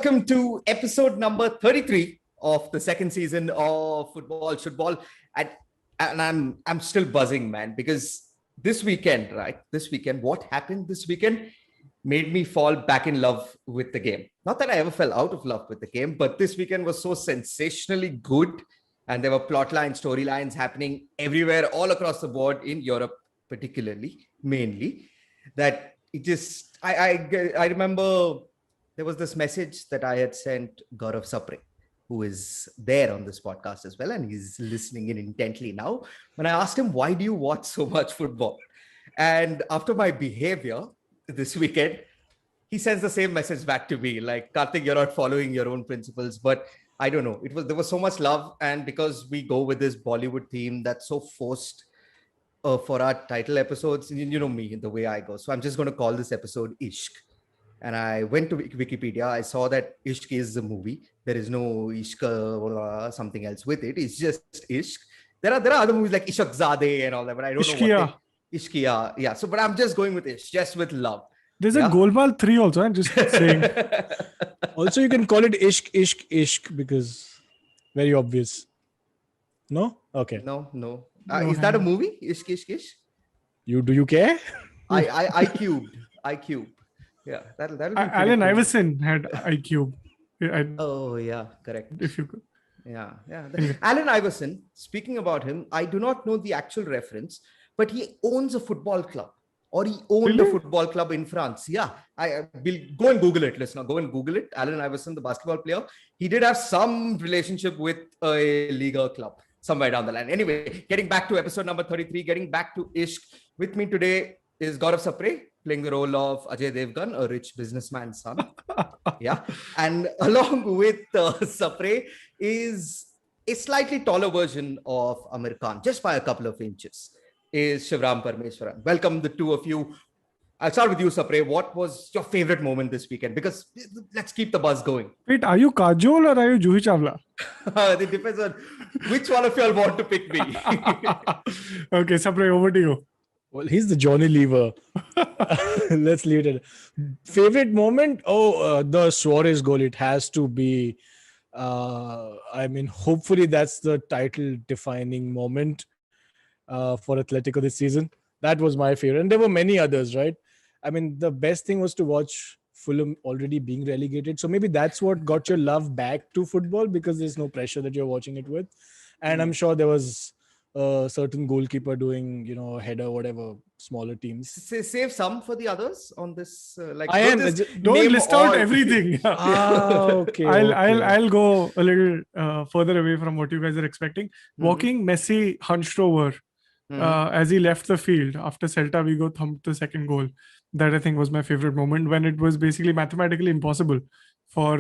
welcome to episode number 33 of the second season of Football Shootball. And I'm still buzzing, man, because this weekend, what happened this weekend made me fall back in love with the game. Not that I ever fell out of love with the game, but this weekend was so sensationally good. And there were plotline storylines happening everywhere, all across the board in Europe, particularly, mainly, that it just, I remember there was this message that I had sent Gaurav Sapre, who is there on this podcast as well, and he's listening in intently now. When I asked him, why do you watch so much football? And after my behavior this weekend, he sends the same message back to me, like, Karthik, you're not following your own principles. But I don't know. There was so much love. And because we go with this Bollywood theme that's so forced for our title episodes, you know me, the way I go. So I'm just going to call this episode Ishq. And I went to Wikipedia. I saw that Ishq is the movie. There is no Ishq or something else with it. It's just Ishq. There are other movies like Ishq Zadeh and all that, but I don't know what Ishqiya. Yeah. So, but I'm just going with Ishq, just with love. There's a Golmaal 3 also. I'm just saying. Also, you can call it Ishq because very obvious. No? Okay. No. Is that a movie? Ishq? Do you care? I cubed. Yeah, that'll be Allen cool. Iverson had iCube. Oh, yeah, correct. If you could. Yeah. Allen Iverson, speaking about him, I do not know the actual reference, but he owns a football club, or he owned a football club in France. Yeah, I will go and Google it. Let's not go and Google it. Allen Iverson, the basketball player, he did have some relationship with a Liga club somewhere down the line. Anyway, getting back to episode number 33, getting back to Ishq. With me today is Gaurav Sapre, playing the role of Ajay Devgan, a rich businessman's son. Yeah. And along with Sapre is a slightly taller version of Amir Khan, just by a couple of inches, is Shivram Parmeshwaran. Welcome, the two of you. I'll start with you, Sapre. What was your favorite moment this weekend? Because let's keep the buzz going. Wait, are you Kajol or are you Juhi Chawla? It depends on which one of you all want to pick me. Okay, Sapre, over to you. Well, he's the Johnny Lever. Let's leave it. Favorite moment? The Suarez goal. It has to be. Hopefully that's the title-defining moment for Atletico this season. That was my favorite. And there were many others, right? I mean, the best thing was to watch Fulham already being relegated. So maybe that's what got your love back to football, because there's no pressure that you're watching it with. And I'm sure there was a certain goalkeeper doing, header, whatever, smaller teams. Save some for the others on this. Don't list out everything. Okay. I'll go a little further away from what you guys are expecting. Walking Messi hunched over as he left the field after Celta Vigo thumped the second goal. That I think was my favorite moment, when it was basically mathematically impossible for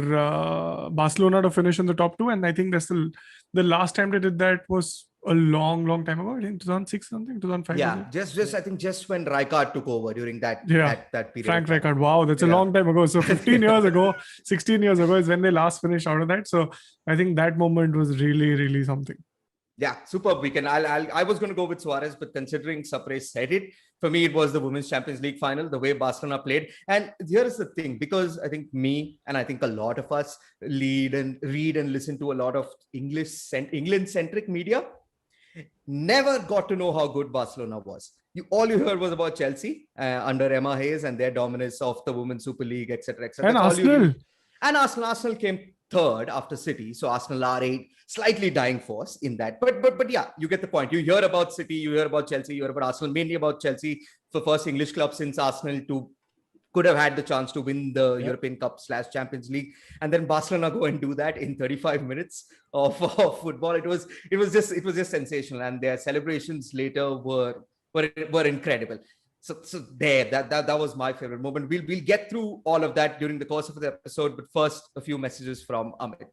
Barcelona to finish in the top two. And I think that's the last time they did that was a long time ago. I think 2006 something, 2005. Yeah, I think just when Rijkaard took over during that period. Frank Rijkaard. Wow, that's a long time ago. So 15 years ago, 16 years ago is when they last finished out of that. So I think that moment was really something. Yeah, superb weekend. I was going to go with Suarez, but considering Sapre said it, for me, it was the Women's Champions League final, the way Barcelona played. And here is the thing, because I think me, and I think a lot of us read and listen to a lot of England-centric media, never got to know how good Barcelona was. All you heard was about Chelsea under Emma Hayes and their dominance of the Women's Super League, etc. And Arsenal. Arsenal came third after City. So Arsenal are a slightly dying force in that. But yeah, you get the point. You hear about City, you hear about Chelsea, you hear about Arsenal, mainly about Chelsea, the first English club since Arsenal could have had the chance to win the European Cup / Champions League. And then Barcelona go and do that in 35 minutes of football. It was just sensational. And their celebrations later were incredible. So there, that was my favorite moment. We'll get through all of that during the course of the episode, but first, a few messages from Amit.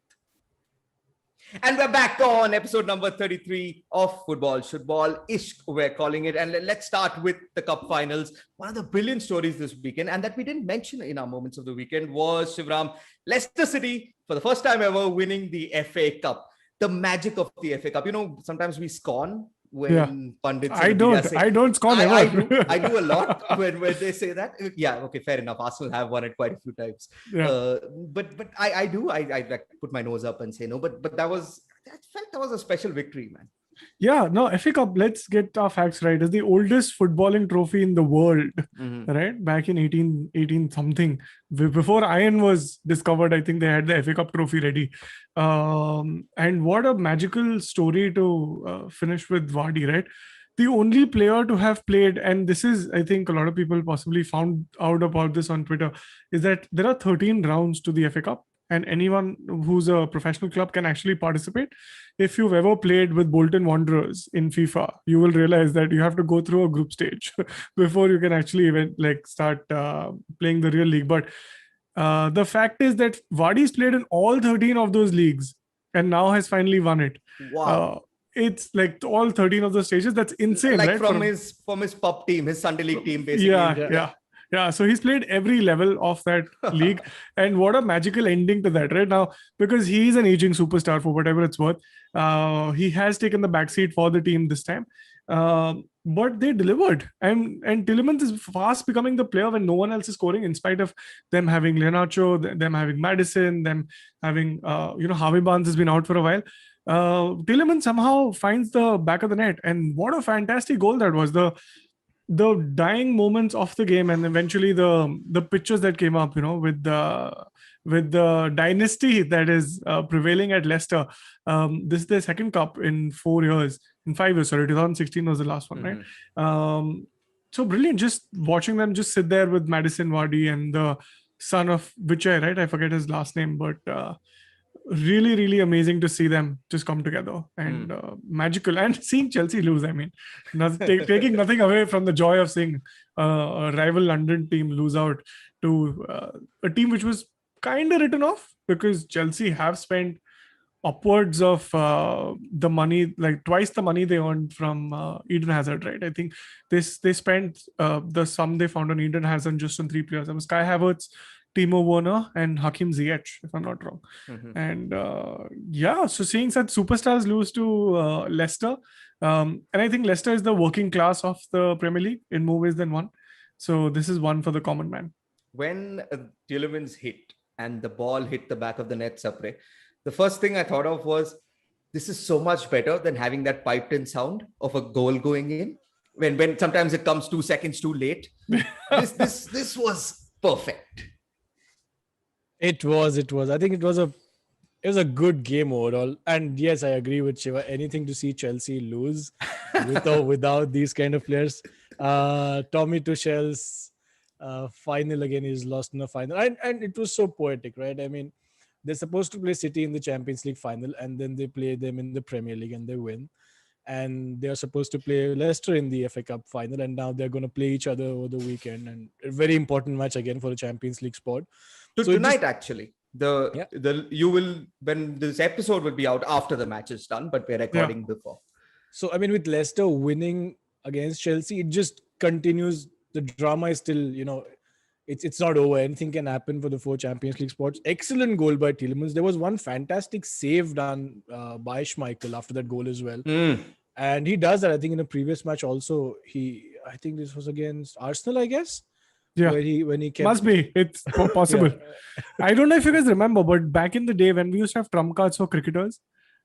And we're back on episode number 33 of Football Shootball, Ishq, we're calling it. And let's start with the cup finals. One of the brilliant stories this weekend, and that we didn't mention in our moments of the weekend, was Shivram, Leicester City, for the first time ever, winning the FA Cup. The magic of the FA Cup. Sometimes we scorn when pundits I and the media don't. say, I don't score never. I do a lot when they say that. Yeah, okay, fair enough. Arsenal have won it quite a few times. Yeah. But I do. I like put my nose up and say no. But that was a special victory, man. Yeah, no, FA Cup, let's get our facts right. It's the oldest footballing trophy in the world, right? Back in 18 something. Before iron was discovered, I think they had the FA Cup trophy ready. And what a magical story to finish with Vardy, right? The only player to have played, and this is, I think a lot of people possibly found out about this on Twitter, is that there are 13 rounds to the FA Cup. And anyone who's a professional club can actually participate. If you've ever played with Bolton Wanderers in FIFA, you will realize that you have to go through a group stage before you can actually even start playing the real league. But the fact is that Vardy's played in all 13 of those leagues and now has finally won it. Wow. It's like all 13 of those stages. That's insane, like right? From his pub team, his Sunday League team, basically. Yeah, so he's played every level of that league. And what a magical ending to that, right? Now, because he's an aging superstar for whatever it's worth, he has taken the backseat for the team this time. But they delivered. And Tielemans is fast becoming the player when no one else is scoring, in spite of them having Leonardo, them having Madison, them having, Harvey Barnes has been out for a while. Tielemans somehow finds the back of the net. And what a fantastic goal that was. The dying moments of the game, and eventually the pictures that came up, with the dynasty that is prevailing at Leicester. This is their second cup in 5 years. Sorry, 2016 was the last one, right? So brilliant, just watching them just sit there with Madison, Vardy, and the son of Vichai, right? I forget his last name, but really, really amazing to see them just come together and magical. And seeing Chelsea lose, I mean, taking nothing away from the joy of seeing a rival London team lose out to a team which was kind of written off, because Chelsea have spent upwards of the money, like twice the money they earned from Eden Hazard, right? I think they spent the sum they found on Eden Hazard just on 3 players. It was Kai Havertz, Timo Werner, and Hakim Ziyech, if I'm not wrong. And so seeing such superstars lose to Leicester, and I think Leicester is the working class of the Premier League in more ways than one. So this is one for the common man. When Tielemans hit and the ball hit the back of the net, Sapre, the first thing I thought of was, this is so much better than having that piped-in sound of a goal going in. When sometimes it comes 2 seconds too late. This was perfect. It was. I think it was a good game overall. And yes, I agree with Shiva. Anything to see Chelsea lose with or without these kind of players. Tommy Tuchel's final again is lost in a final. And it was so poetic, right? I mean, they're supposed to play City in the Champions League final, and then they play them in the Premier League and they win. And they're supposed to play Leicester in the FA Cup final, and now they're going to play each other over the weekend. And a very important match again for the Champions League spot. So tonight, actually, you will, when this episode will be out after the match is done, but we're recording before. So I mean, with Leicester winning against Chelsea, it just continues. The drama is still, it's not over. Anything can happen for the 4 Champions League spots. Excellent goal by Tielemans. There was one fantastic save done by Schmeichel after that goal as well. And he does that, I think, in a previous match also. I think this was against Arsenal, I guess. Yeah, when he kept... Must be. It's possible. I don't know if you guys remember, but back in the day when we used to have trump cards for cricketers,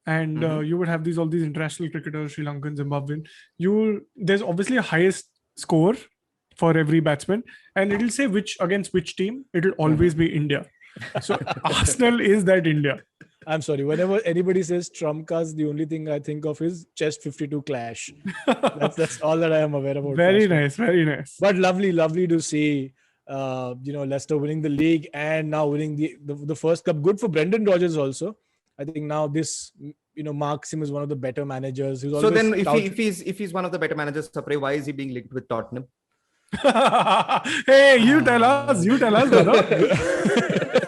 and you would have all these international cricketers, Sri Lankan, Zimbabwean. There's obviously a highest score for every batsman, and it'll say against which team. It'll always be India. So Arsenal is that India. I'm sorry. Whenever anybody says trump cards, the only thing I think of is Chest 52 Clash. That's all that I am aware about. Very nice. But lovely to see, Leicester winning the league and now winning the first cup. Good for Brendan Rodgers also. I think now this, marks him as one of the better managers. So then, if he's one of the better managers, why is he being linked with Tottenham? Hey, you tell us, brother.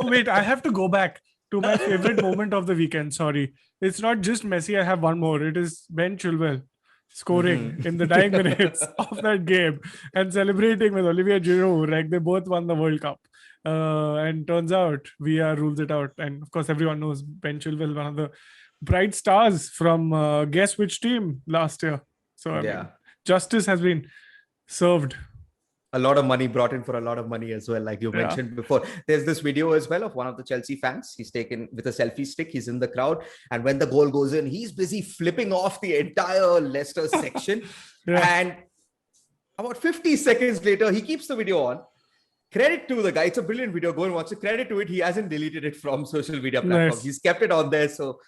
Wait, I have to go back to my favorite moment of the weekend. Sorry. It's not just Messi. I have one more. It is Ben Chilwell scoring in the dying minutes of that game and celebrating with Olivier Giroud. Like they both won the World Cup. And turns out VR rules it out. And of course, everyone knows Ben Chilwell, one of the bright stars from guess which team last year. So I mean, justice has been served. A lot of money brought in for a lot of money as well, like you mentioned before. There's this video as well of one of the Chelsea fans. He's taken with a selfie stick. He's in the crowd, and when the goal goes in, he's busy flipping off the entire Leicester section. And about 50 seconds later, he keeps the video on. Credit to the guy. It's a brilliant video. Go and watch it. Credit to it. He hasn't deleted it from social media platforms. Nice. He's kept it on there. So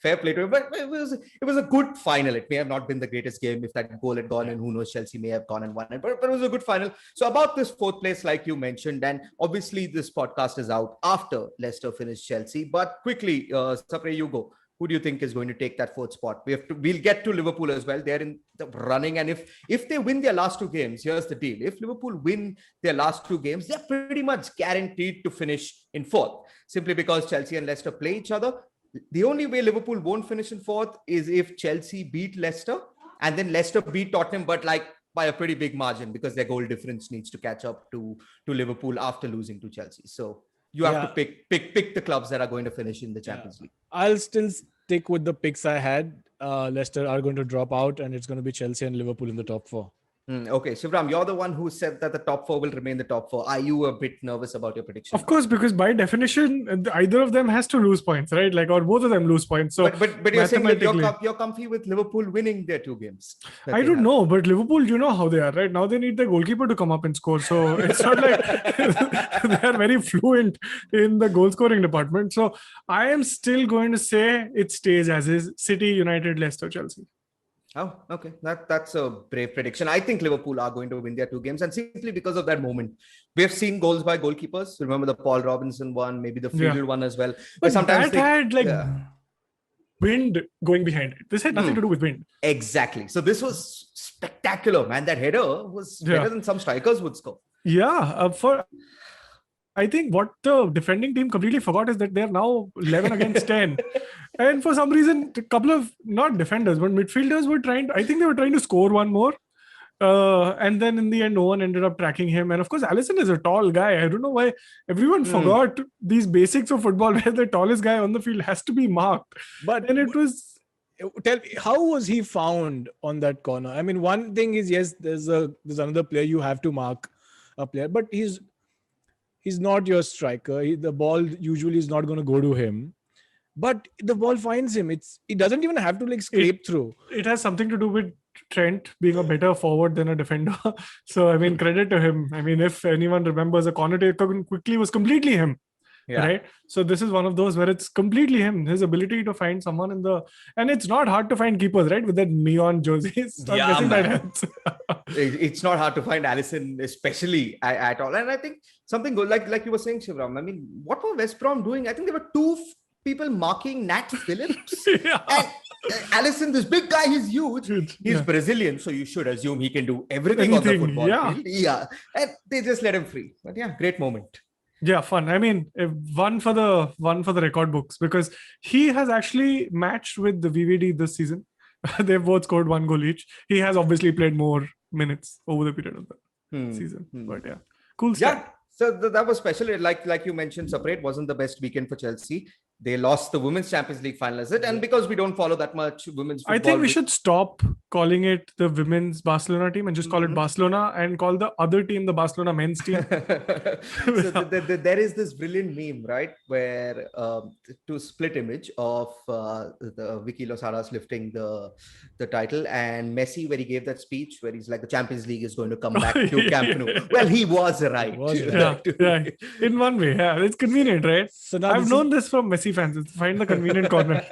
fair play to him. But it was a good final. It may have not been the greatest game if that goal had gone, and who knows, Chelsea may have gone and won it. But it was a good final. So about this fourth place, like you mentioned, and obviously this podcast is out after Leicester finished Chelsea. But quickly, Sapre, you go. Who do you think is going to take that fourth spot? We'll get to Liverpool as well. They're in the running. And if they win their last two games, here's the deal. If Liverpool win their last two games, they're pretty much guaranteed to finish in fourth, simply because Chelsea and Leicester play each other. The only way Liverpool won't finish in fourth is if Chelsea beat Leicester and then Leicester beat Tottenham, but like by a pretty big margin, because their goal difference needs to catch up to Liverpool after losing to Chelsea. So you have to pick the clubs that are going to finish in the Champions League. I'll still stick with the picks I had. Leicester are going to drop out, and it's going to be Chelsea and Liverpool in the top four. Okay, Shivram, you're the one who said that the top four will remain the top four. Are you a bit nervous about your prediction? Of course, because by definition, either of them has to lose points, right? Like, or both of them lose points. So, but you're saying that you're comfy with Liverpool winning their two games. I don't know, but Liverpool, you know how they are, right? Now they need their goalkeeper to come up and score. So it's not like they are very fluent in the goal scoring department. So I am still going to say it stays as is: City, United, Leicester, Chelsea. Oh, okay. That's a brave prediction. I think Liverpool are going to win their two games, and simply because of that moment. We have seen goals by goalkeepers. Remember the Paul Robinson one, maybe the Field one as well. But sometimes that had wind going behind it. This had nothing to do with wind. Exactly. So this was spectacular, man. That header was better than some strikers would score. Yeah. I think what the defending team completely forgot is that they're now 11 against 10. And for some reason, a couple of, not defenders, but midfielders were trying to score one more. And then in the end, no one ended up tracking him. And of course, Alisson is a tall guy. I don't know why everyone forgot these basics of football where the tallest guy on the field has to be marked. But then it was... Tell me, how was he found on that corner? I mean, one thing is, yes, there's another player you have to mark a player, but he's not your striker. The ball usually is not going to go to him, but the ball finds him. It doesn't even have to scrape through. It has something to do with Trent being a better forward than a defender. So, I mean, credit to him. I mean, if anyone remembers, a corner taken quickly was completely him. Yeah. Right. So this is one of those where it's completely him. His ability to find someone and it's not hard to find keepers, right? With that neon jerseys. It's not hard to find Alisson, especially at all. And I think something good, like you were saying, Shivram. I mean, what were West Brom doing? I think there were two people marking Nat Phillips. And Alisson, this big guy, he's huge. He's Brazilian, so you should assume he can do everything on the football field. Yeah. And they just let him free. But yeah, great moment. Yeah, fun. I mean, one for the record books, because he has actually matched with the VVD this season. They've both scored one goal each. He has obviously played more minutes over the period of the season. But yeah, cool stuff. Yeah, so that was special. Like you mentioned, separate wasn't the best weekend for Chelsea. They lost the Women's Champions League final, is it? And because we don't follow that much women's football, I think we should stop calling it the Women's Barcelona team and just call it Barcelona, and call the other team the Barcelona men's team. So there is this brilliant meme, right? Where to split image of the Vicky Losada's lifting the title, and Messi, where he gave that speech where he's like, the Champions League is going to come back to Camp Nou. Well, he was right. Yeah. In one way, it's convenient, right? So now I've known this from Messi fans. Find the convenient corner.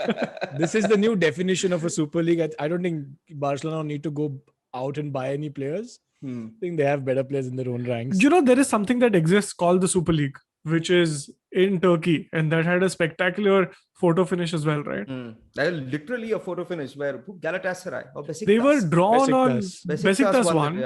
This is the new definition of a Super League. I don't think Barcelona need to go out and buy any players. I think they have better players in their own ranks. You know, there is something that exists called the Super League, which is in Turkey, and that had a spectacular photo finish as well, right? Literally a photo finish where Galatasaray or Besiktas. They were drawn on Besiktas won.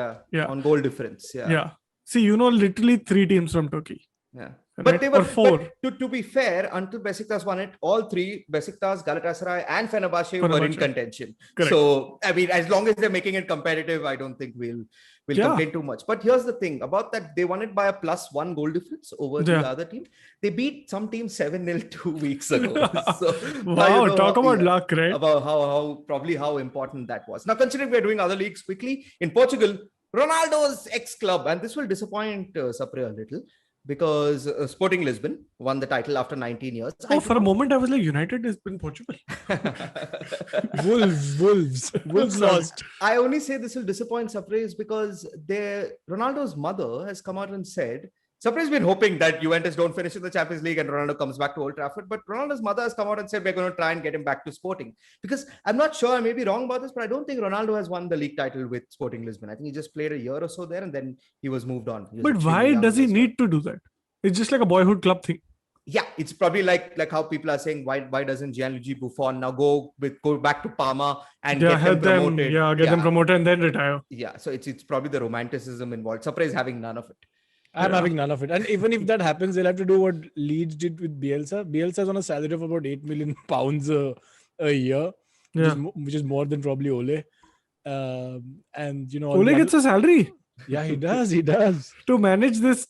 On goal difference. Yeah. See, literally 3 teams from Turkey. Yeah. But they were or 4. But to be fair, until Besiktas won it, all three, Besiktas, Galatasaray, and Fenerbahce were in contention. Correct. So I mean, as long as they're making it competitive, I don't think we'll complain too much. But here's the thing about that: they won it by a +1 goal difference over the other team. They beat some team 7-0 2 weeks ago. So wow, talk about luck, right? About how important that was. Now, considering we're doing other leagues quickly in Portugal, Ronaldo's ex-club, and this will disappoint Sapre a little, because Sporting Lisbon won the title after 19 years. For a moment, I was like, United is in Portugal. Wolves lost. I only say this will disappoint Surprise because Ronaldo's mother has come out and said, Surprise has been hoping that Juventus don't finish in the Champions League and Ronaldo comes back to Old Trafford. But Ronaldo's mother has come out and said, we're going to try and get him back to Sporting. Because I'm not sure, I may be wrong about this, but I don't think Ronaldo has won the league title with Sporting Lisbon. I think he just played a year or so there and then he was moved on. But why does he need to do that? It's just like a boyhood club thing. Yeah, it's probably like how people are saying, why doesn't Gianluigi Buffon now go back to Parma and get them promoted? Get them promoted and then retire. Yeah, so it's probably the romanticism involved. Surprise having none of it. I'm having none of it. And even if that happens, they'll have to do what Leeds did with Bielsa. Bielsa's on a salary of about £8 million a year, which is more than probably Ole. And Ole gets a salary. Yeah, he does. He does. To manage this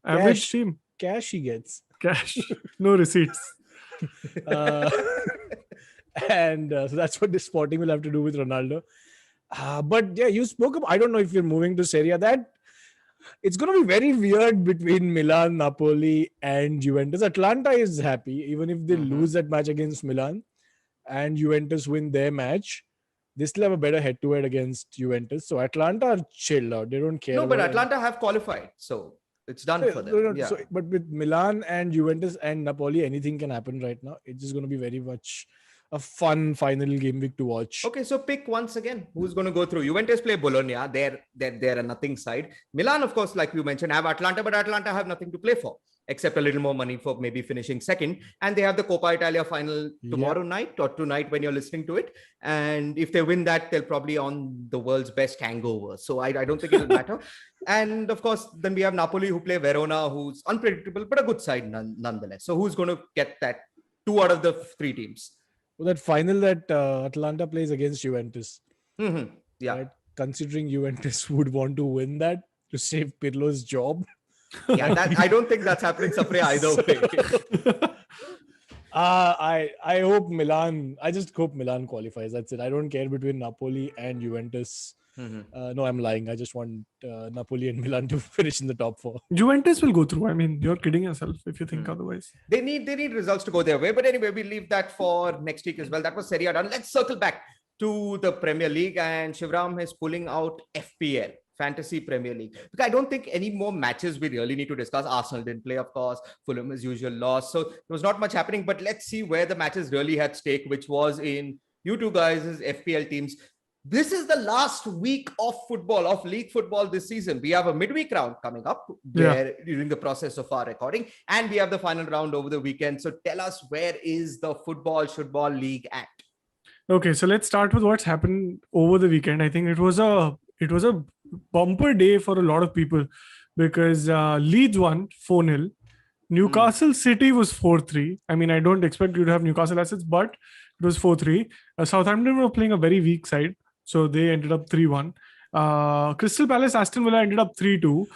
average team. Cash he gets. Cash. No receipts. And so that's what the Sporting will have to do with Ronaldo. But yeah, you spoke about, I don't know if you're moving to Serie A, that it's going to be very weird between Milan, Napoli and Juventus. Atlanta is happy, even if they lose that match against Milan and Juventus win their match. They still have a better head-to-head against Juventus. So Atlanta are chilled out. They don't care. No, but Atlanta have qualified. So it's done for them. Yeah. So, but with Milan and Juventus and Napoli, anything can happen right now. It's just going to be very much a fun final game week to watch. Okay, so pick once again. Who's going to go through? Juventus play Bologna. They're a nothing side. Milan, of course, like you mentioned, have Atlanta, but Atlanta have nothing to play for, except a little more money for maybe finishing second. And they have the Coppa Italia final tomorrow night or tonight when you're listening to it. And if they win that, they'll probably on the world's best hangover. So I don't think it'll matter. And of course, then we have Napoli who play Verona, who's unpredictable, but a good side nonetheless. So who's going to get that 2 out of the 3 teams? Well, that final that Atlanta plays against Juventus. Mm-hmm. Yeah. Right? Considering Juventus would want to win that to save Pirlo's job. Yeah, I don't think that's happening, Sapre, either way. I hope Milan. I just hope Milan qualifies. That's it. I don't care between Napoli and Juventus. Mm-hmm. No, I'm lying. I just want Napoli and Milan to finish in the top 4. Juventus will go through. I mean, you're kidding yourself if you think otherwise. They need results to go their way. But anyway, we'll leave that for next week as well. That was Serie A done. Let's circle back to the Premier League. And Shivram is pulling out FPL. Fantasy Premier League. Because I don't think any more matches we really need to discuss. Arsenal didn't play, of course. Fulham as usual lost. So there was not much happening. But let's see where the matches really had stake, which was in you two guys' FPL teams. This is the last week of football, of league football this season. We have a midweek round coming up during the process of our recording. And we have the final round over the weekend. So tell us, where is the Shootball League at? Okay, so let's start with what's happened over the weekend. I think it was a bumper day for a lot of people because Leeds won 4-0. Newcastle City was 4-3. I mean, I don't expect you to have Newcastle assets, but it was 4-3. Southampton were playing a very weak side, so they ended up 3-1. Crystal Palace, Aston Villa ended up 3-2.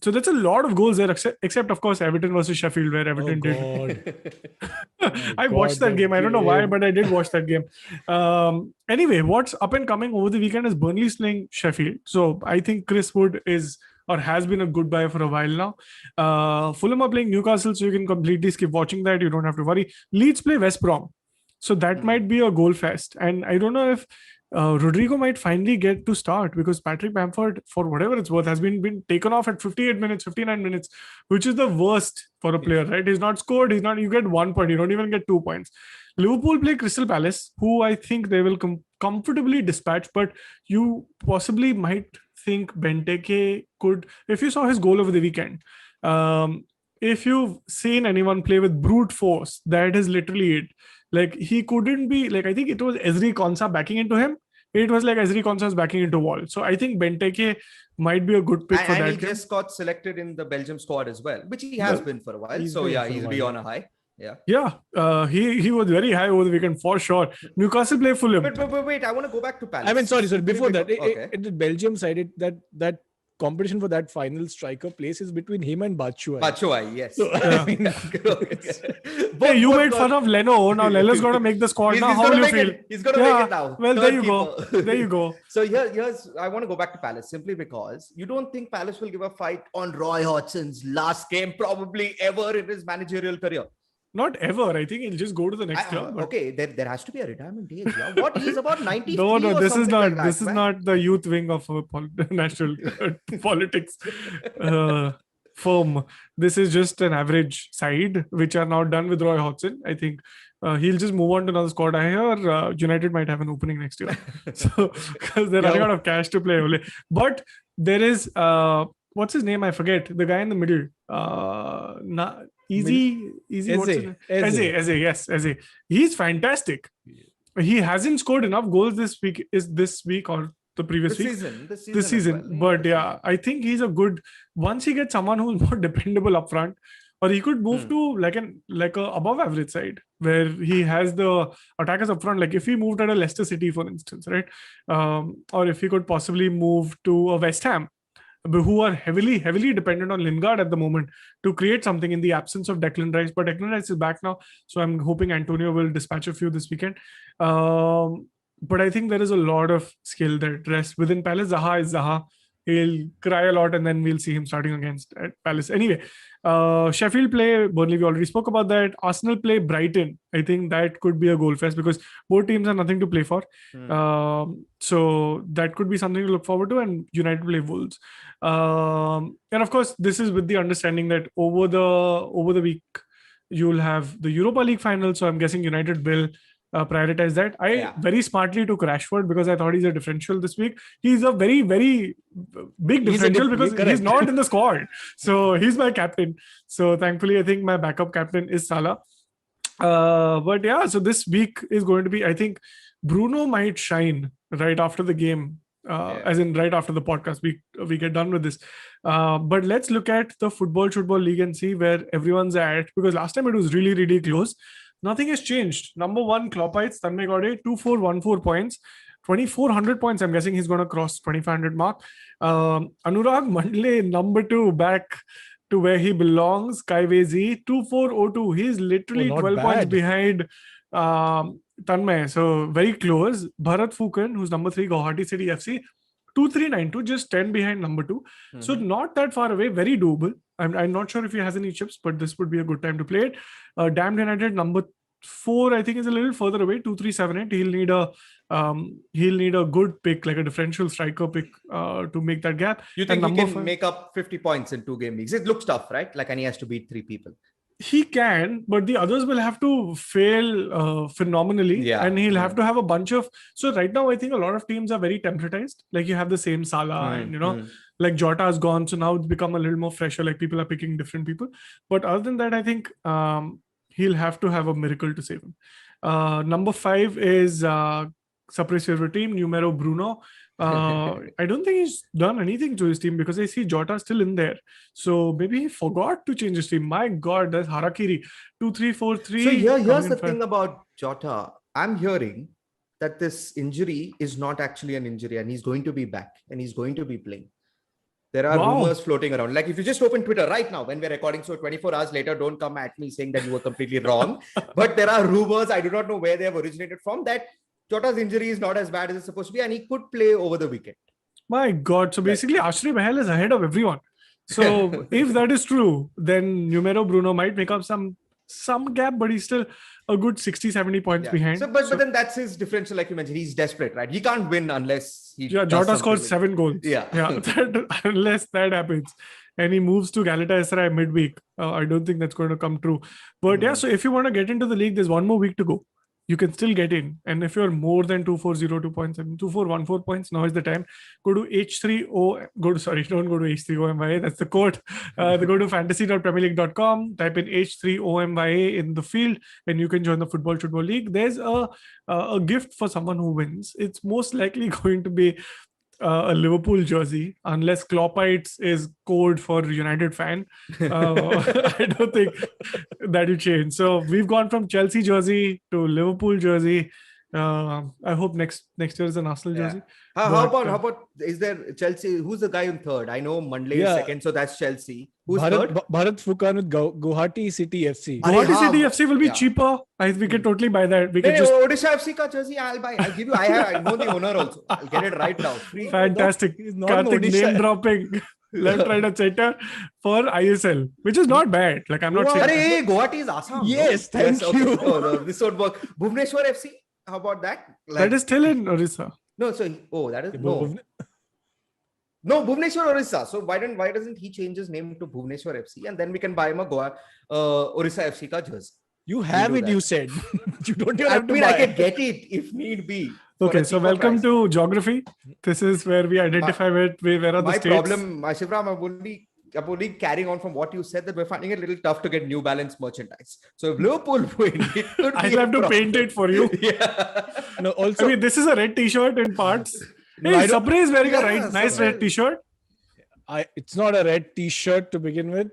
So that's a lot of goals there, except of course Everton versus Sheffield, where Everton did. I watched that game. I don't know why, but I did watch that game. Anyway, what's up and coming over the weekend is Burnley's playing Sheffield. So I think Chris Wood is or has been a good buy for a while now. Fulham are playing Newcastle, so you can completely skip watching that. You don't have to worry. Leeds play West Brom. So that might be a goal fest. And I don't know if Rodrigo might finally get to start because Patrick Bamford, for whatever it's worth, has been taken off at 58 minutes, 59 minutes, which is the worst for a player, right? He's not scored. You get 1 point. You don't even get 2 points. Liverpool play Crystal Palace, who I think they will comfortably dispatch, but you possibly might think Benteke could, if you saw his goal over the weekend, if you've seen anyone play with brute force, that is literally it. Like he couldn't be, like I think it was Ezri Konsa backing into him it was like Ezri Konsa was backing into wall. So I think Benteke might be a good pick for And that he game. just got selected in the Belgium squad as well, which he has been for a while. So yeah, he'll be on a high. Yeah. Yeah, he was very high over the weekend for sure. Newcastle play Fulham. But wait, I want to go back to Palace. I mean, sorry. Before that, okay. the Belgium side, that competition for that final striker place is between him and Batshuayi. Batshuayi, yes. So, Yeah. Hey, you made fun of Leno. Now Leno's got to make the squad. Now how do you feel? He's going to make it now. Well, there you go. There you go. So here's I want to go back to Palace simply because you don't think Palace will give a fight on Roy Hodgson's last game probably ever in his managerial career. Not ever. I think he'll just go to the next club. Okay, there has to be a retirement age. Yeah? What, he's about 93 No, this is not. like that, this is not the youth wing of national politics firm. This is just an average side which are now done with Roy Hodgson. I think he'll just move on to another squad. I hear United might have an opening next year, so because they're running out of cash to play. But there is what's his name? I forget. The guy in the middle. Easy. Eze. Yes, Eze. He's fantastic. He hasn't scored enough goals this week or the previous week. This season. Well. But yeah, I think he's a good. Once he gets someone who's more dependable up front, or he could move to like a above average side where he has the attackers up front. Like if he moved at a Leicester City, for instance, right? Or if he could possibly move to a West Ham, who are heavily dependent on Lingard at the moment to create something in the absence of Declan Rice. But Declan Rice is back now, so I'm hoping Antonio will dispatch a few this weekend. But I think there is a lot of skill that rests within Palace. Zaha is Zaha. He'll cry a lot and then we'll see him starting against at Palace. Anyway, Sheffield play Burnley. We already spoke about that. Arsenal play Brighton. I think that could be a goal fest because both teams have nothing to play for. So that could be something to look forward to. And United play Wolves. And of course, this is with the understanding that over the week, you'll have the Europa League final. So I'm guessing United will prioritize that. I very smartly took Rashford because I thought he's a differential this week. He's a very, very big differential because he's not in the squad. So he's my captain. So thankfully, I think my backup captain is Salah. But yeah, so this week is going to be, I think Bruno might shine right after the game. As in right after the podcast, we get done with this. But let's look at the Football League and see where everyone's at, because last time it was really, really close. Nothing has changed. Number 1, Kloppites, Tanmay Gaude, 2414 points, 2400 points. I'm guessing he's going to cross 2500 mark. Anurag Mandle, number 2, back to where he belongs. Kaiwezi, 2402. He's literally 12 points behind Tanmay. So very close. Bharat Fukan, who's number 3, Guwahati City FC, 2392, just 10 behind number 2. So not that far away, very doable. I'm not sure if he has any chips, but this would be a good time to play it. Damned United, number 4, I think is a little further away, 2378. He'll need a good pick, like a differential striker pick to make that gap. You think he can make up 50 points in 2 game leagues? It looks tough, right? Like, and he has to beat 3 people. He can, but the others will have to fail phenomenally, and he'll have to have a bunch of. So right now, I think a lot of teams are very templatized. Like you have the same Salah, and like Jota is gone, so now it's become a little more fresher. Like people are picking different people. But other than that, I think he'll have to have a miracle to save him. Number 5 is Surprise favorite team, numero Bruno. I don't think he's done anything to his team because I see Jota still in there. So maybe he forgot to change his team. My God, that's Harakiri. 2-3-4-3. So here's the thing about Jota. I'm hearing that this injury is not actually an injury and he's going to be back and he's going to be playing. There are rumors floating around. Like if you just open Twitter right now when we're recording, so 24 hours later, don't come at me saying that you were completely wrong. But there are rumors, I do not know where they have originated from, that Jota's injury is not as bad as it's supposed to be and he could play over the weekend. My God. So basically, Ashri Mahal is ahead of everyone. So if that is true, then numero Bruno might make up some gap, but he's still a good 60-70 points behind. So, but then that's his differential, like you mentioned. He's desperate, right? He can't win unless he. Yeah, Jota scores 7 goals. Unless that happens, and he moves to Galatasaray midweek. I don't think that's going to come true. But so if you want to get into the league, there's 1 more week to go. you can still get in. And if you're more than 2402 points, 2414 points, now is the time. Go to H3O, don't go to H3OMYA, that's the code. Go to fantasy.premierleague.com, type in H3OMYA in the field, and you can join the Football League. There's a gift for someone who wins. It's most likely going to be a Liverpool jersey, unless Kloppites is code for United fan. I don't think that will change. So we've gone from Chelsea jersey to Liverpool jersey. I hope next year is an Arsenal jersey. How about is there Chelsea? Who's the guy in third? I know Mandle is second, so that's Chelsea. Who's third? Bharat Furkan with Guwahati City FC. Guwahati City FC will be cheaper. We can totally buy that. We can just Odisha FC ka jersey. I'll buy. I'll give you. I know the owner also. I'll get it right now. Free. Fantastic. Karthik name dropping. Left, right, and center for ISL, which is not bad. Like I'm not saying. Hey, Guwahati is Assam. Yes, thank you. No, this would work. Bhubaneswar FC. How about that? That is still in Orissa. No, so that is no. No, Bhubaneswar Orissa. So why doesn't he change his name to Bhubaneswar FC, and then we can buy him a Orissa FC ka jersey. You have it. You said you don't even have to buy. I can get it if need be. Okay, so welcome to geography. This is where we identify where are the states. My problem, Shivram, I'm only carrying on from what you said, that we're finding it a little tough to get New Balance merchandise. So if Liverpool win, it could be I'll have to paint it for you. Yeah. No, also, I mean, this is a red t-shirt in parts. Hey, Sapre is wearing a nice red t-shirt. It's not a red t-shirt to begin with.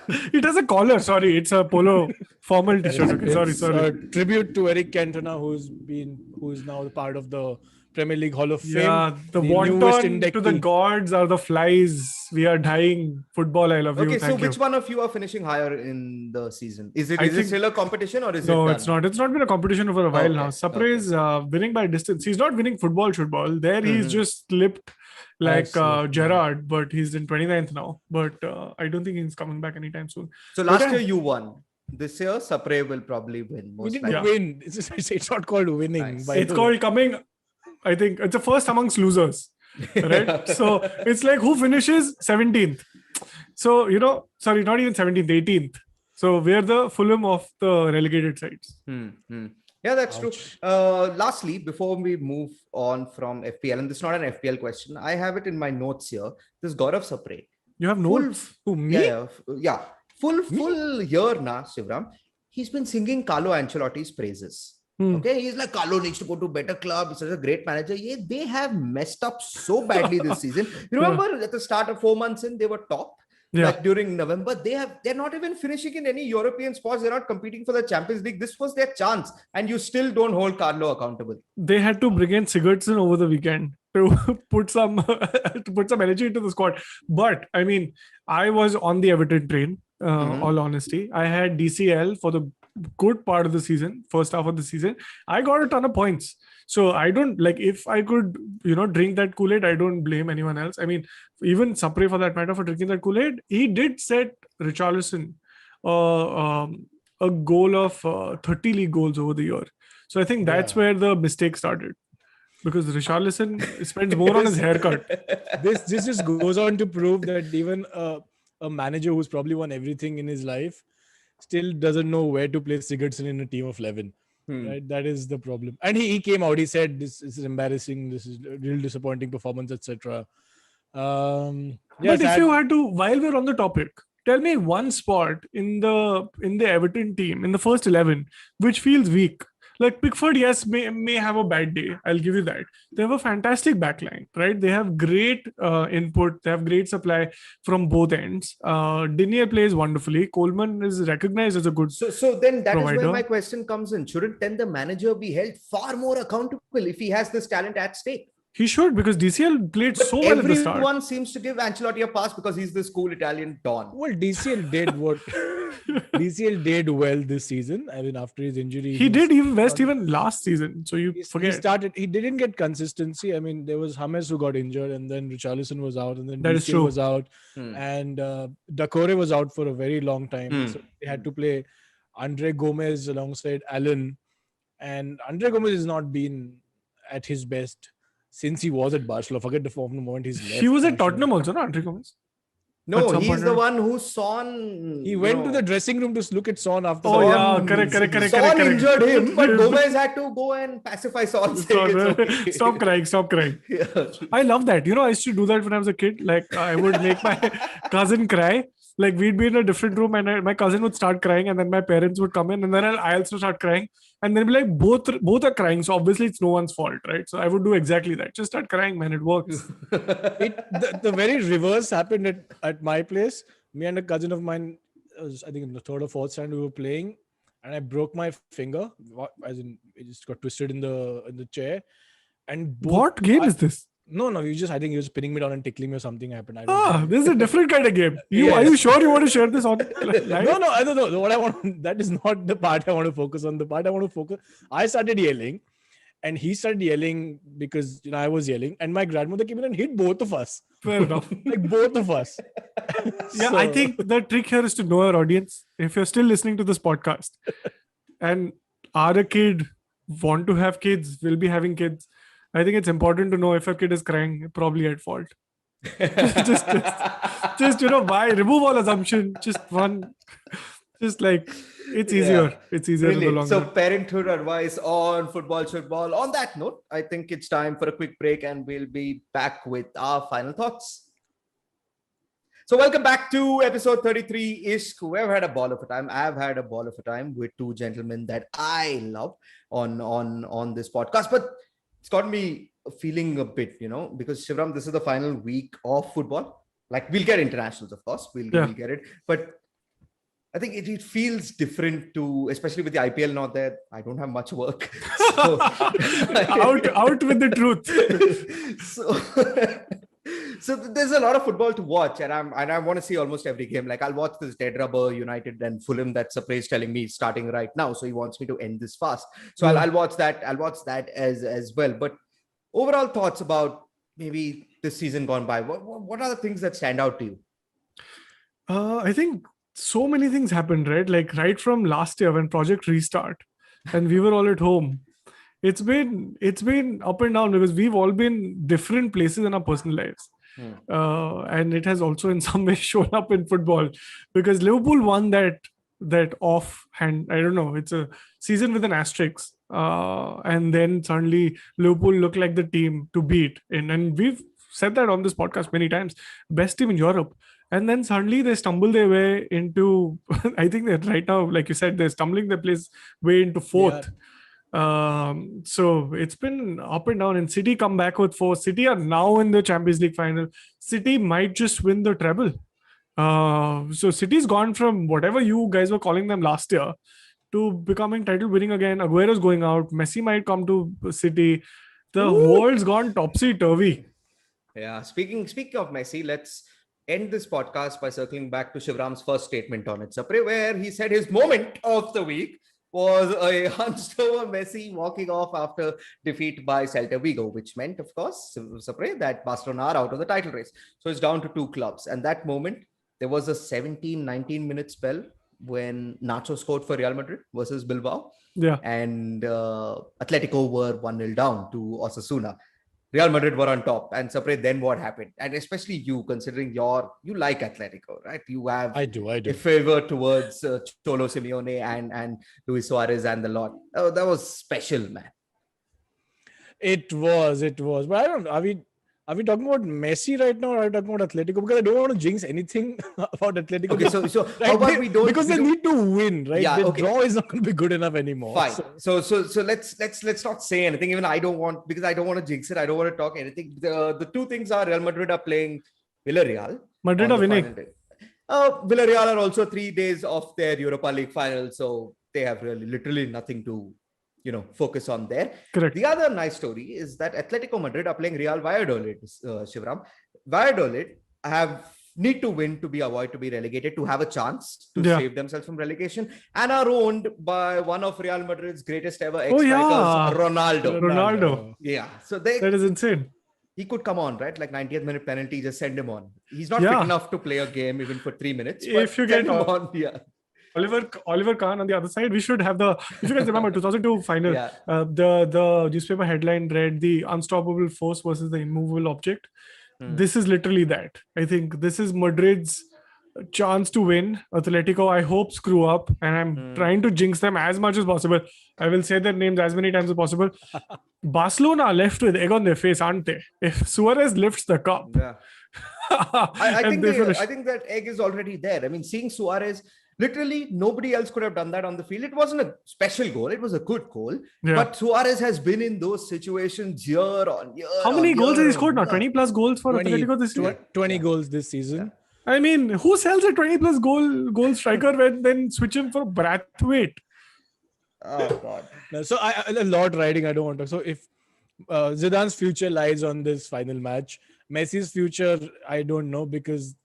It has a collar. Sorry, it's a polo formal t-shirt. Okay, sorry. A tribute to Eric Cantona, who's now part of the Premier League Hall of Fame. Yeah, the wonton to the gods are the flies. We are dying. Football, I love you. Okay, so which one of you are finishing higher in the season? Is it still a competition or is it? No, it's not. It's not been a competition for a while now. Sapre is winning by distance. He's not winning football. There he's just slipped like Gerrard, but he's in 29th now. But I don't think he's coming back anytime soon. So last year you won. This year Sapre will probably win. We didn't win. It's not called winning. Nice. It's called coming. I think it's the first amongst losers, right? So it's like who finishes 17th. So, sorry, not even 17th, 18th. So we're the Fulham of the relegated sides. Yeah, that's true. Lastly, before we move on from FPL, and this is not an FPL question, I have it in my notes here. This Gaurav Sapre. You have notes? Who, me? Yeah. Full year now, Shivram. He's been singing Carlo Ancelotti's praises. Okay, he's like, Carlo needs to go to a better club. He's such a great manager. Yeah, they have messed up so badly this season. You remember at the start of 4 months in, they were top. Like during November, they're not even finishing in any European spots. They're not competing for the Champions League. This was their chance, and you still don't hold Carlo accountable. They had to bring in Sigurdsson over the weekend to put some energy into the squad. But I mean, I was on the Everton train. All honesty, I had DCL for the good part of the season, first half of the season. I got a ton of points, so I don't like, if I could drink that Kool-Aid, I don't blame anyone else. I mean, even Sapre for that matter, for drinking that Kool-Aid, he did set Richarlison a goal of 30 league goals over the year. So I think that's where the mistake started, because Richarlison spends more on his haircut. This just goes on to prove that even a manager who's probably won everything in his life still doesn't know where to place Sigurdsson in a team of 11. Right? That is the problem. And he came out, he said, this is embarrassing, this is a real disappointing performance, etc. But if you had to, while we're on the topic, tell me one spot in the Everton team, in the first 11, which feels weak. Like Pickford, yes, may have a bad day. I'll give you that. They have a fantastic backline, right? They have great input. They have great supply from both ends. Dinier plays wonderfully. Coleman is recognized as a good So then that provider. is where my question comes in. Shouldn't then the manager be held far more accountable if he has this talent at stake? He should, because DCL played so well at the start. Everyone seems to give Ancelotti a pass because he's this cool Italian don. Well, DCL did what DCL did well this season. I mean, after his injury, he did even last season. So you forget. He didn't get consistency. I mean, there was James who got injured, and then Richarlison was out, and then that DCL was out, and Doucouré was out for a very long time. So they had to play Andre Gomez alongside Allen, and Andre Gomez has not been at his best since he was at Barcelona. Forget the form the moment he's left. He was at Tottenham also, no, Andre Gomez? No, some he's point the or- one who Son. He went to the dressing room to look at Son after. Oh the- yeah, Son- correct. Son injured him, but Gomez had to go and pacify Son, saying it's okay. Stop crying. Yeah. I love that. I used to do that when I was a kid. Like I would make my cousin cry. Like we'd be in a different room and my cousin would start crying and then my parents would come in and then I also start crying and then be like both are crying. So obviously it's no one's fault, right? So I would do exactly that. Just start crying, man. It works. The very reverse happened at my place. Me and a cousin of mine, I think in the third or fourth stand, we were playing, and I broke my finger. As in, it just got twisted in the chair. And What game is this? No, I think he was pinning me down and tickling me or something happened. I don't know. This is a different kind of game. Are Yes. you sure you want to share this on live? No, I don't know. What I want, that is not the part I want to focus on. The part I want to focus, I started yelling and he started yelling because I was yelling and my grandmother came in and hit both of us. Fair enough. Like both of us. Yeah, I think the trick here is to know your audience. If you're still listening to this podcast and are a kid, want to have kids, will be having kids, I think it's important to know if a kid is crying, probably at fault. just why remove all assumption. Just like it's easier. Yeah. It's easier in the long So run. parenthood advice on football, Shootball. On that note, I think it's time for a quick break and we'll be back with our final thoughts. So welcome back to episode 33. Ishq, we've had a ball of a time. I've had a ball of a time with two gentlemen that I love on this podcast. But it's got me feeling a bit, because Shivram, this is the final week of football. Like we'll get internationals, of course. We'll get it. But I think it feels different to, especially with the IPL not there. I don't have much work. So, out with the truth. So there's a lot of football to watch, and I want to see almost every game. Like I'll watch this dead rubber United and Fulham that Sapre is telling me is starting right now, so he wants me to end this fast. So I'll watch that. I'll watch that as well. But overall thoughts about maybe this season gone by. What are the things that stand out to you? I think so many things happened, right? Like right from last year when Project Restart, and we were all at home. It's been up and down because we've all been different places in our personal lives. And it has also in some way shown up in football because Liverpool won that offhand. I don't know. It's a season with an asterisk. And then suddenly Liverpool looked like the team to beat. And we've said that on this podcast many times. Best team in Europe. And then suddenly they stumble their way into, I think that right now, like you said, they're stumbling their way into fourth. Yeah. So it's been up and down, and City come back with 4. City are now in the Champions League final. City might just win the treble. So City's gone from whatever you guys were calling them last year to becoming title winning again. Aguero's going out. Messi might come to City. The world's gone topsy-turvy. Yeah. Speaking of Messi, let's end this podcast by circling back to Shivram's first statement on it, Sapre, where he said his moment of the week was a hunched over Messi walking off after defeat by Celta Vigo, which meant, of course, Sapre, that Barcelona are out of the title race. So it's down to 2 clubs. And that moment, there was a 17-19 minute spell when Nacho scored for Real Madrid versus Bilbao. Yeah. And Atletico were 1-0 down to Osasuna. Real Madrid were on top. And Sapre, then what happened? And especially you, considering you like Atletico, right? You have I do. a favor towards Cholo Simeone and Luis Suarez and the lot. Oh, that was special, man. It was. But I don't know. Are we talking about Messi right now, or are we talking about Atletico? Because I don't want to jinx anything about Atletico. Okay, so right, how about we don't, because they need to win, right? Yeah, the draw is not going to be good enough anymore. Fine. So let's not say anything. Even I don't want, because I don't want to jinx it. I don't want to talk anything. The 2 things are Real Madrid are playing Villarreal. Madrid are winning. Villarreal are also 3 days off their Europa League final, so they have literally nothing to focus on there. Correct. The other nice story is that Atletico Madrid are playing Real Valladolid, Shivram. Valladolid need to win to avoid to be relegated, to have a chance to save themselves from relegation, and are owned by one of Real Madrid's greatest ever ex-strikers, Ronaldo. Yeah. So that is insane. He could come on, right? Like 90th minute penalty, just send him on. He's not fit enough to play a game even for 3 minutes. If you get him on, Oliver Kahn on the other side, we should have if you guys remember 2002 final, the newspaper headline read the unstoppable force versus the immovable object. This is literally that. I think this is Madrid's chance to win. Atletico, I hope, screw up, and I'm trying to jinx them as much as possible. I will say their names as many times as possible. Barcelona left with egg on their face, aren't they? If Suarez lifts the cup, Yeah. I and think that egg is already there. I mean, seeing Suarez, literally nobody else could have done that on the field. It wasn't a special goal; it was a good goal. Yeah. But Suarez has been in those situations year on year. How many goals has he scored now? year. 20 plus goals for 20 Atletico this year. 20 goals this season. I mean, who sells a 20 plus goal striker when then switch him for Brathwaite? Oh God. No, so a lot riding. I don't want to. So if Zidane's future lies on this final match, Messi's future, I don't know, because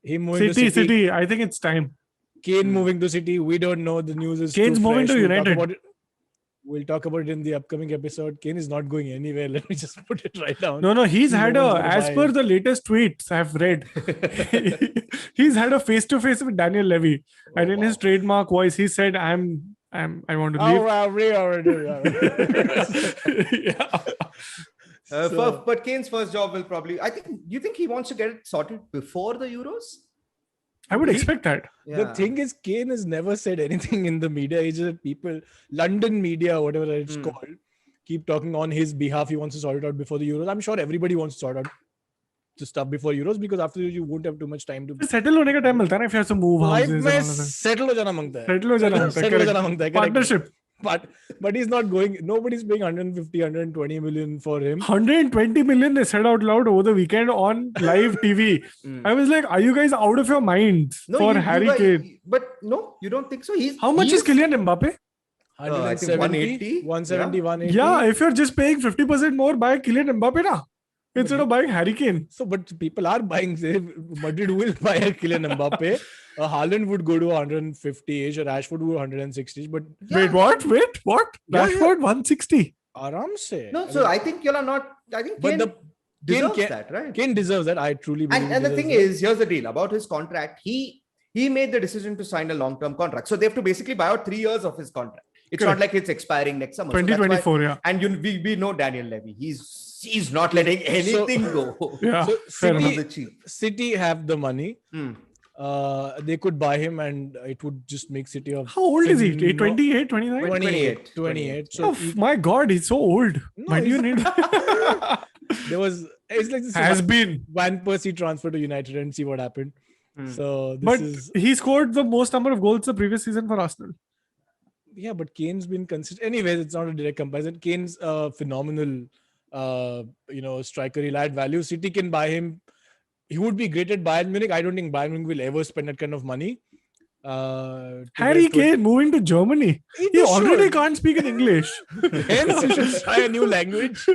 him moving to City. I think it's time. Kane moving to City, we don't know. The news is Kane's too moving fresh. to United. We'll talk about it in the upcoming episode. Kane is not going anywhere. Let me just put it right down. No, he's had No one's gonna as buy per him. the latest tweets I've read, he's had a face-to-face with Daniel Levy, and in his trademark voice, he said, I want to leave. Yeah. But Kane's first job will probably. You think he wants to get it sorted before the Euros? I would expect that. The thing is, Kane has never said anything in the media. It's just people, London media, whatever it's called, keep talking on his behalf. He wants to sort it out before the Euros. I'm sure everybody wants to sort out the stuff before Euros, because after you won't have too much time to Settle होने का time मिलता है ना if you have to move life houses. में and all of that. settle हो जाना मांगता है. Settle हो जाना मांगता है, Settle हो correct. जाना मांगता है, correct. Partnership. But he's not going. Nobody's paying 150, 120 million for him. 120 million they said out loud over the weekend on live TV. I was like, are you guys out of your minds for Harry Kane? But no, you don't think so. How much is Kylian Mbappe? 170, 170, 180. Yeah, if you're just paying 50% more, buy Kylian Mbappe na, instead of buying Harry Kane. So, but people are buying. Madrid will buy a Kylian Mbappe. Haaland would go to 150-ish, or Rashford would 160-ish. But Wait, what? Rashford 160. Aram se. No, so I think you're not. I think Kane deserves that, right? Kane deserves that. I truly believe. And the thing is, here's the deal about his contract. He made the decision to sign a long-term contract, so they have to basically buy out 3 years of his contract. It's not like it's expiring next summer. 2024, yeah. And we know Daniel Levy. He's not letting anything go. Yeah. So City have the money. They could buy him, and it would just make City of. How old is he? 28, 29? 28. So oh my God, he's so old. Why do you need? It's like this Has been Van Persie transfer to United and see what happened. So he scored the most number of goals the previous season for Arsenal. Yeah, but Kane's been consistent. Anyways, it's not a direct comparison. Kane's phenomenal, striker. He'll add value. City can buy him. He would be great at Bayern Munich. I don't think Bayern Munich will ever spend that kind of money. Harry Kane moving to Germany. He already can't speak in English. Hence, he should try a new language.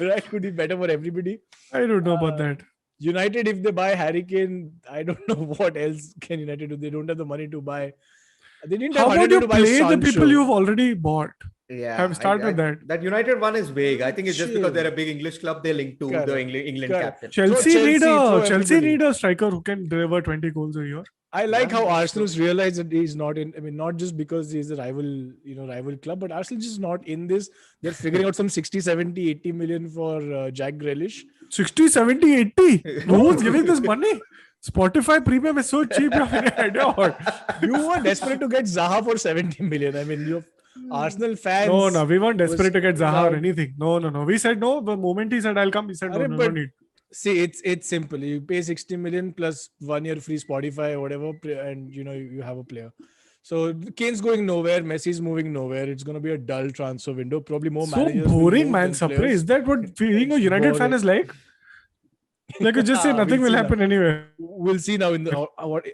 Right? Could be better for everybody. I don't know about that. United, if they buy Harry Kane, I don't know what else can United do. They don't have the money to buy. They didn't have How about you to buy play the Sancho. people you've already bought? Yeah, Have started with that. That United one is vague. I think it's just because they're a big English club. They link to Correct. the England Correct. captain. Chelsea need a striker who can deliver 20 goals a year. I like how Arsenal's realized that he's not in. I mean, not just because he's a rival club, but Arsenal just not in this. They're figuring out some 60, 70, 80 million for Jack Grealish. 60, 70, 80. Who's giving this money? Spotify premium is so cheap. You have any idea what? You were desperate to get Zaha for 70 million. I mean, you Arsenal fans. No, we weren't desperate to get Zaha or anything. No. We said no. The moment he said I'll come, he said no need. See, it's simple. You pay 60 million plus 1 year free Spotify or whatever, and you have a player. So Kane's going nowhere. Messi's moving nowhere. It's going to be a dull transfer window. Probably more managers. So boring, man. Surprise. Is that what being a United fan is like? They could just say nothing will happen anyway. We'll see now.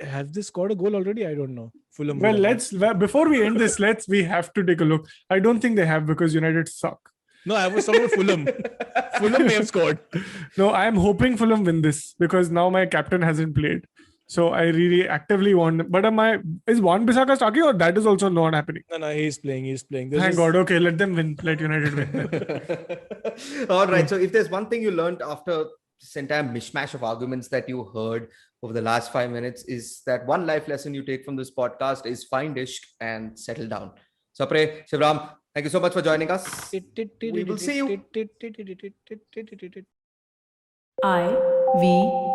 Have they scored a goal already? I don't know. Fulham. Well, before we end this, we have to take a look. I don't think they have because United suck. No, I was talking about Fulham. Fulham may have scored. No, I am hoping Fulham win this because now my captain hasn't played. So I really actively want. But is Wan Bissaka starting or that is also not happening? No, he's playing. Thank God. Okay, let them win. Let United win. All right. So if there's one thing you learned after this entire mishmash of arguments that you heard over the last 5 minutes, is that one life lesson you take from this podcast is find Ishq and settle down. Sapre, Shivram, thank you so much for joining us. We will see you. V